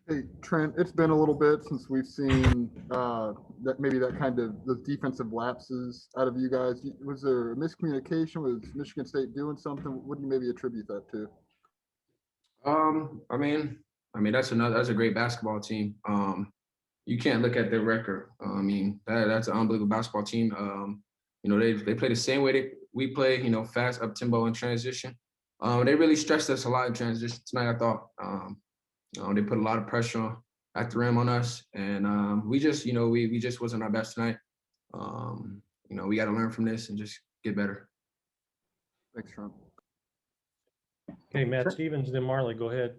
Hey, Trent, it's been a little bit since we've seen that maybe that kind of those defensive lapses out of you guys. Was there a miscommunication? Was Michigan State doing something? What do you maybe attribute that to? Um, I mean, that's a great basketball team. You can't look at their record. That's an unbelievable basketball team. They play the same way we play. Fast up tempo and transition. They really stressed us a lot in transition tonight. I thought. They put a lot of pressure at the rim on us, and we just, we just wasn't our best tonight. We got to learn from this and just get better. Thanks, Trent. Okay, Matt Stevens, then Marley, go ahead.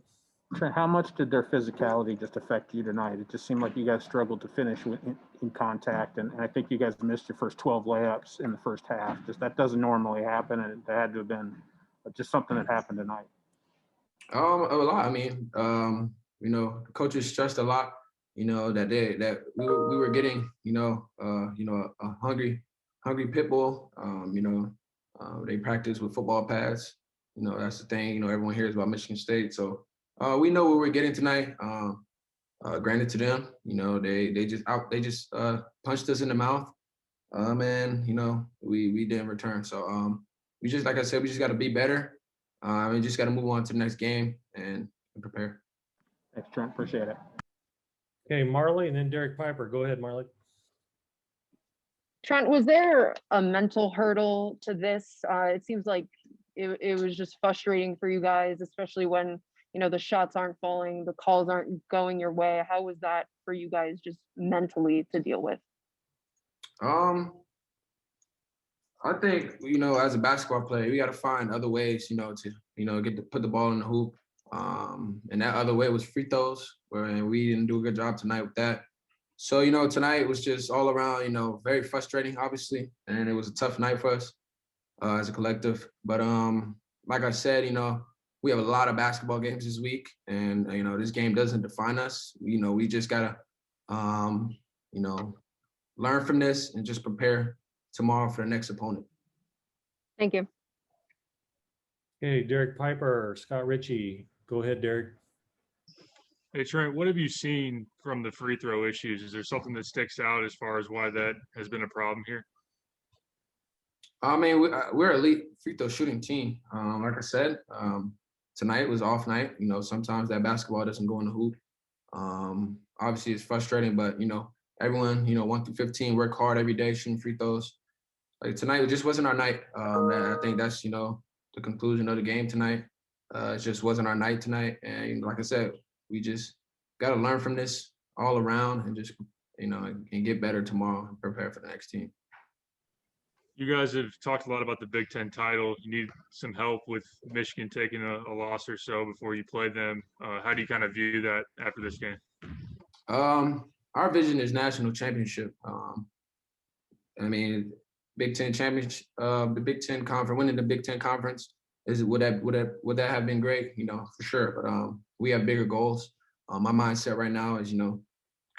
Trent, how much did their physicality just affect you tonight? It just seemed like you guys struggled to finish in contact, and I think you guys missed your first 12 layups in the first half. Just that doesn't normally happen, and it had to have been just something that happened tonight. A lot. The coaches stressed a lot. That we were getting, a hungry pit bull. They practice with football pads. That's the thing. Everyone hears about Michigan State, so we know what we're getting tonight. Granted to them, they just punched us in the mouth, and we didn't return. So we just, like I said, we just got to be better. We just got to move on to the next game and prepare. Thanks, Trent. Appreciate it. Okay, Marley, and then Derek Piper. Go ahead, Marley. Trent, was there a mental hurdle to this? It seems like it was just frustrating for you guys, especially when, the shots aren't falling, the calls aren't going your way. How was that for you guys just mentally to deal with? I think, as a basketball player, we got to find other ways, to put the ball in the hoop. And that other way was free throws, where we didn't do a good job tonight with that. So, tonight was just all around, very frustrating, obviously. And it was a tough night for us as a collective. But like I said, we have a lot of basketball games this week. And, this game doesn't define us. We just got to, learn from this and just prepare tomorrow for the next opponent. Thank you. Okay, Derek Piper, Scott Ritchie. Go ahead, Derek. Hey, Trent, what have you seen from the free throw issues? Is there something that sticks out as far as why that has been a problem here? We're an elite free throw shooting team. Like I said, tonight was off night. Sometimes that basketball doesn't go in the hoop. Obviously, it's frustrating, but, everyone, 1 through 15, work hard every day shooting free throws. Like tonight, it just wasn't our night. I think that's, the conclusion of the game tonight. It just wasn't our night tonight. And like I said, we just got to learn from this all around and just, and get better tomorrow and prepare for the next team. You guys have talked a lot about the Big Ten title. You need some help with Michigan taking a loss or so before you play them. How do you kind of view that after this game? Our vision is national championship. Big Ten championship, the Big Ten conference, winning the Big Ten conference would that have been great? For sure. But we have bigger goals. My mindset right now is,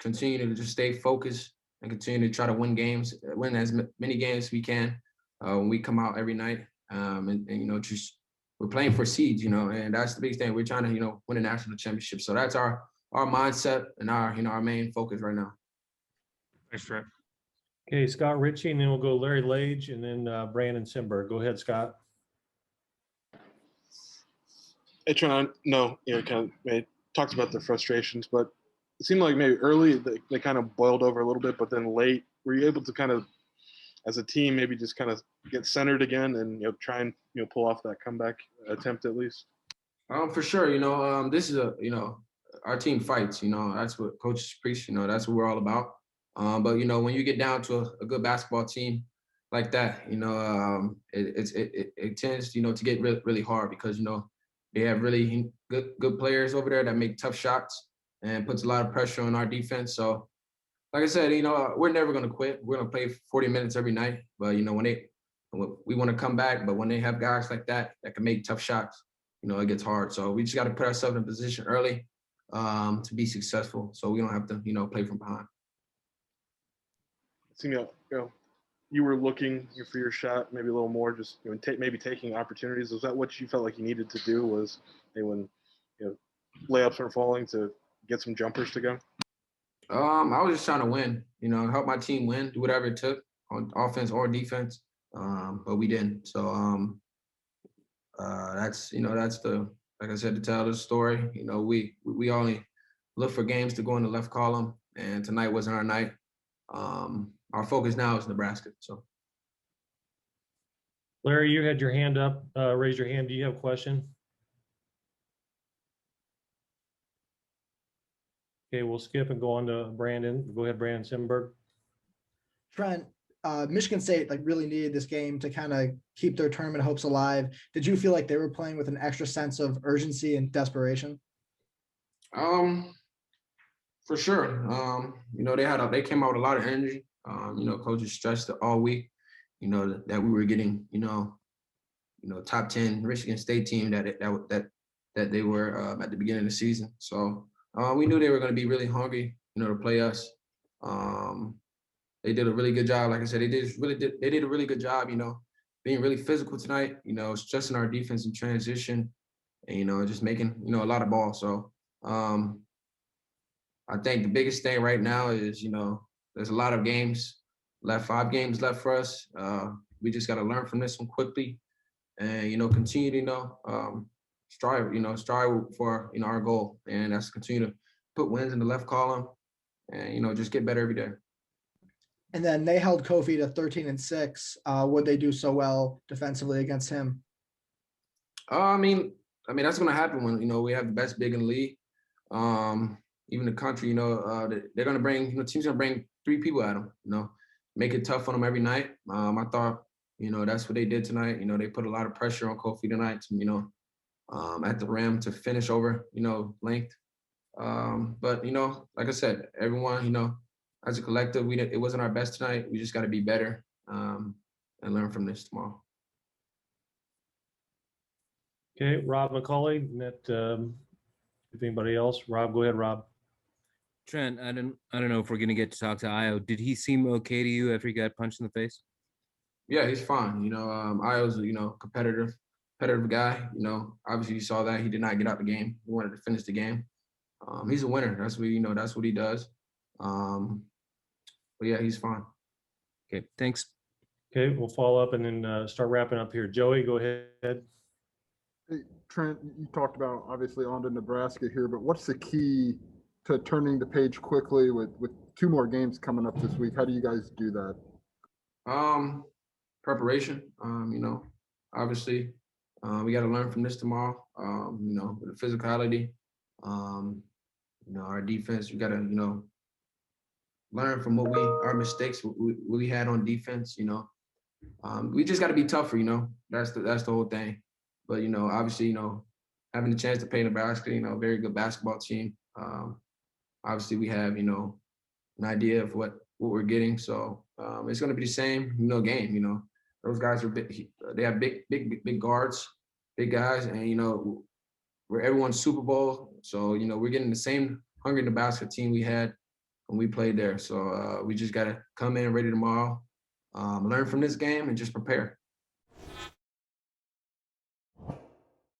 continue to just stay focused and continue to try to win games, win as many games as we can when we come out every night. Just we're playing for seeds, and that's the big thing. We're trying to, win a national championship. So that's our mindset and our main focus right now. Thanks, Trent. Okay, Scott Ritchie, and then we'll go Larry Lage, and then Brandon Simberg. Go ahead, Scott. Hey, Trent, talked about the frustrations, but it seemed like maybe early they kind of boiled over a little bit, but then late, were you able to kind of, as a team, maybe just kind of get centered again and try and pull off that comeback attempt at least? For sure, this is our team fights. That's what coaches preach. That's what we're all about. But when you get down to a good basketball team like that, it tends to get really, really hard because they have really good players over there that make tough shots and puts a lot of pressure on our defense. So, like I said, we're never going to quit. We're going to play 40 minutes every night. But we want to come back. But when they have guys like that can make tough shots, it gets hard. So we just got to put ourselves in a position early to be successful, so we don't have to play from behind. You were looking for your shot, maybe a little more, just maybe taking opportunities. Was that what you felt like you needed to do? Was when layups weren't falling to get some jumpers to go? I was just trying to win, help my team win, do whatever it took on offense or defense. But we didn't. So that's like I said, to tell the story, we only look for games to go in the left column, and tonight wasn't our night. Our focus now is Nebraska. So Larry, you had your hand up. Raise your hand. Do you have a question? Okay, we'll skip and go on to Brandon. Go ahead, Brandon Simberg. Trent, Michigan State really needed this game to kind of keep their tournament hopes alive. Did you feel like they were playing with an extra sense of urgency and desperation? For sure. They came out with a lot of energy. Coaches stressed it all week, that we were getting, top 10 Michigan State team that they were at the beginning of the season. So we knew they were going to be really hungry, to play us. They did a really good job. Like I said, they did a really good job, being really physical tonight, stressing our defense in transition and, just making, a lot of balls. So I think the biggest thing right now is, there's a lot of games left, 5 games left for us. We just got to learn from this one quickly and, continue to, strive for, our goal. And that's to continue to put wins in the left column and, just get better every day. And then they held Kofi to 13-6. Would they do so well defensively against him? I mean, that's going to happen when, we have the best big in the league. Even the country, they're going to bring, teams going to bring 3 people at them, make it tough on them every night. I thought, that's what they did tonight. They put a lot of pressure on Kofi tonight, at the rim to finish over, length. But, like I said, everyone, as a collective, it wasn't our best tonight. We just got to be better and learn from this tomorrow. Okay, Rob McCauley. If anybody else, Rob, go ahead, Rob. Trent, I don't know if we're gonna get to talk to Io. Did he seem okay to you after he got punched in the face? Yeah, he's fine. Io's competitive guy. Obviously you saw that he did not get out the game. He wanted to finish the game. He's a winner. That's what that's what he does. But yeah, he's fine. Okay, thanks. Okay, we'll follow up and then start wrapping up here. Joey, go ahead. Hey, Trent, you talked about obviously on to Nebraska here, but what's the key to turning the page quickly with 2 more games coming up this week? How do you guys do that? Preparation. Obviously, we got to learn from this tomorrow. With the physicality, our defense. We got to, learn from our mistakes, what we had on defense. We just got to be tougher. That's the whole thing. But obviously, having the chance to play Nebraska, very good basketball team. Obviously, we have an idea of what we're getting. So it's going to be the same game. Those guys are big. They have big guards, big guys, and we're everyone's Super Bowl. So we're getting the same hungry Nebraska team we had when we played there. So we just got to come in ready tomorrow, learn from this game, and just prepare.